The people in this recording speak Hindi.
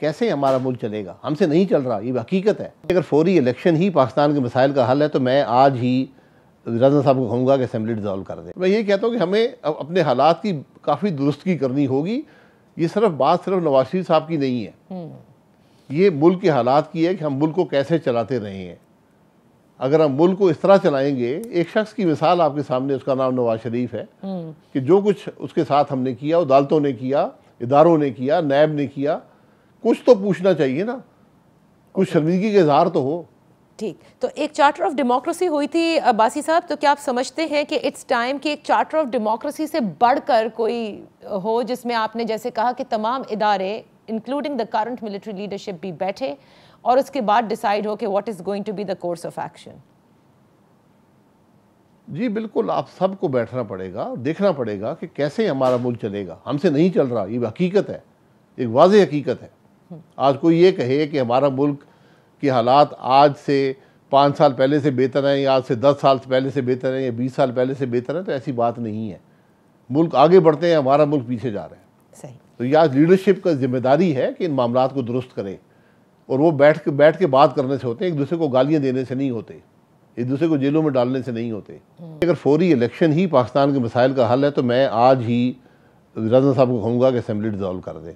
कैसे हमारा मुल्क चलेगा, हमसे नहीं चल रहा, ये हकीकत है। अगर फौरी इलेक्शन ही पाकिस्तान के मसाइल का हल है तो मैं आज ही रज़ा साहब को कहूँगा कि असेंबली डिज़ोल्व कर दें। मैं ये कहता हूँ कि हमें अपने हालात की काफ़ी दुरुस्तगी करनी होगी। ये बात सिर्फ नवाज शरीफ साहब की नहीं है, ये मुल्क के हालात की है कि हम मुल्क को कैसे चलाते रहे हैं। अगर हम मुल्क को इस तरह चलाएंगे, एक शख्स की मिसाल आपके सामने, उसका नाम नवाज शरीफ है, कि जो कुछ उसके साथ हमने किया, अदालतों ने किया, इदारों ने किया, नैब ने किया, कुछ तो पूछना चाहिए ना, कुछ शर्मिंदगी के इजहार तो हो। ठीक, तो एक चार्टर ऑफ डेमोक्रेसी हुई थी अब्बासी साहब, तो क्या आप समझते हैं कि इट्स टाइम कि एक चार्टर ऑफ डेमोक्रेसी से बढ़कर कोई हो, जिसमें आपने जैसे कहा कि तमाम इदारे including the current military leadership भी बैठे और उसके बाद डिसाइड हो कि what is going to be the course of action? जी बिल्कुल, आप सबको बैठना पड़ेगा, देखना पड़ेगा कि कैसे हमारा मुल्क चलेगा। हमसे नहीं चल रहा, ये हकीकत है, एक वाज़ेह हकीकत है। आज कोई ये कहे कि हमारा मुल्क के हालात आज से 5 साल पहले से बेहतर हैं, या आज से 10 साल पहले से बेहतर हैं, या 20 साल पहले से बेहतर है, तो ऐसी बात नहीं है। मुल्क आगे बढ़ते हैं, हमारा मुल्क पीछे जा रहा है। सही। तो यह आज लीडरशिप का जिम्मेदारी है कि इन मामलात को दुरुस्त करें, और वो बैठ के बात करने से होते हैं, एक दूसरे को गालियाँ देने से नहीं होते, एक दूसरे को जेलों में डालने से नहीं होते। अगर फौरी इलेक्शन ही पाकिस्तान के मसाइल का हल है तो मैं आज ही रज़ा साहब को कहूँगा कि असेंबली डिज़ोल्व कर दें।